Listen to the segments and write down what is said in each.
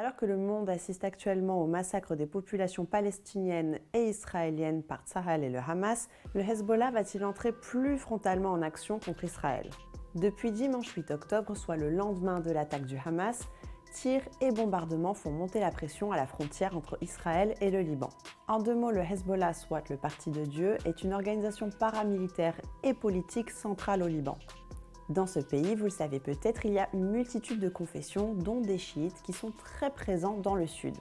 Alors que le monde assiste actuellement au massacre des populations palestiniennes et israéliennes par Tsahal et le Hamas, le Hezbollah va-t-il entrer plus frontalement en action contre Israël? Depuis dimanche 8 octobre, soit le lendemain de l'attaque du Hamas, tirs et bombardements font monter la pression à la frontière entre Israël et le Liban. En deux mots, le Hezbollah, soit le Parti de Dieu, est une organisation paramilitaire et politique centrale au Liban. Dans ce pays, vous le savez peut-être, il y a une multitude de confessions, dont des chiites, qui sont très présents dans le sud.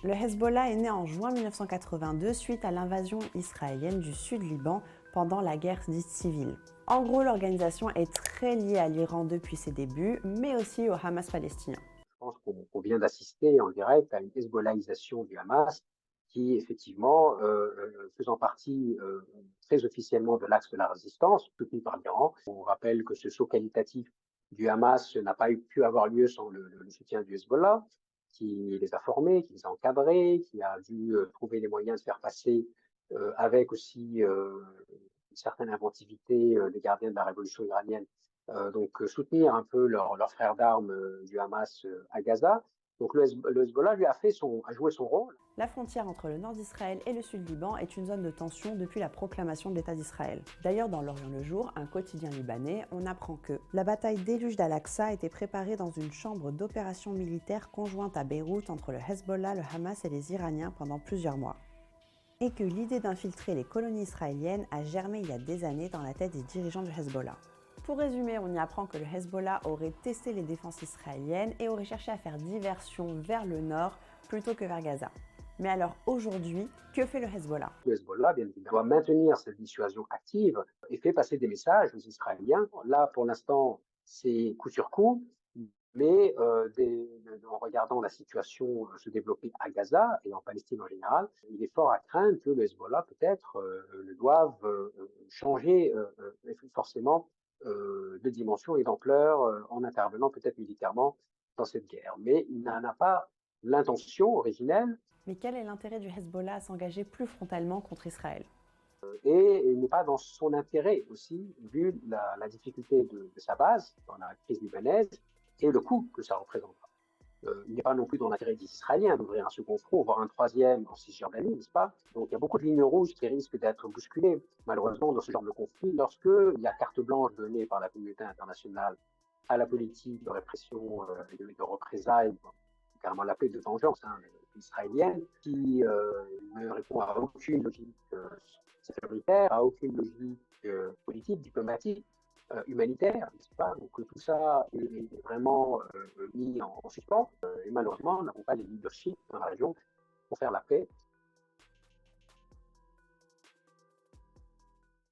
Le Hezbollah est né en juin 1982 suite à l'invasion israélienne du sud-Liban pendant la guerre dite civile. En gros, l'organisation est très liée à l'Iran depuis ses débuts, mais aussi au Hamas palestinien. Je pense qu'on vient d'assister en direct à une hezbollahisation du Hamas qui, effectivement, faisant partie très officiellement de l'axe de la résistance, soutenu par l'Iran. On rappelle que ce saut qualitatif du Hamas n'a pas pu avoir lieu sans le soutien du Hezbollah, qui les a formés, qui les a encadrés, qui a dû trouver les moyens de faire passer avec aussi une certaine inventivité des gardiens de la révolution iranienne, donc soutenir un peu leurs frères d'armes du Hamas à Gaza. Donc le Hezbollah lui a joué son rôle. La frontière entre le nord d'Israël et le sud Liban est une zone de tension depuis la proclamation de l'État d'Israël. D'ailleurs, dans l'Orient le Jour, un quotidien libanais, on apprend que la bataille déluge d'Al-Aqsa a été préparée dans une chambre d'opération militaire conjointe à Beyrouth entre le Hezbollah, le Hamas et les Iraniens pendant plusieurs mois. Et que l'idée d'infiltrer les colonies israéliennes a germé il y a des années dans la tête des dirigeants du Hezbollah. Pour résumer, on y apprend que le Hezbollah aurait testé les défenses israéliennes et aurait cherché à faire diversion vers le nord plutôt que vers Gaza. Mais alors aujourd'hui, que fait le Hezbollah? Le Hezbollah, bien évidemment, doit maintenir cette dissuasion active et fait passer des messages aux Israéliens. Là, pour l'instant, c'est coup sur coup, mais en regardant la situation se développer à Gaza et en Palestine en général, il est fort à craindre que le Hezbollah peut-être ne doive changer forcément de dimension et d'ampleur en intervenant peut-être militairement dans cette guerre. Mais il n'en a pas l'intention originelle. Mais quel est l'intérêt du Hezbollah à s'engager plus frontalement contre Israël? Et il n'est pas dans son intérêt aussi, vu la difficulté de sa base dans la crise libanaise et le coût que ça représente. Il n'est pas non plus dans l'intérêt des Israéliens d'ouvrir un second front, voire un troisième en Cisjordanie, n'est-ce pas? Donc il y a beaucoup de lignes rouges qui risquent d'être bousculées, malheureusement, dans ce genre de conflit, lorsqu'il y a carte blanche donnée par la communauté internationale à la politique de répression et de représailles, carrément l'appel de vengeance israélienne, qui ne répond à aucune logique sécuritaire, à aucune logique politique, diplomatique, humanitaire, n'est-ce pas? Donc tout ça est vraiment mis en suspens et malheureusement, nous n'avons pas les leaderships dans la région pour faire la paix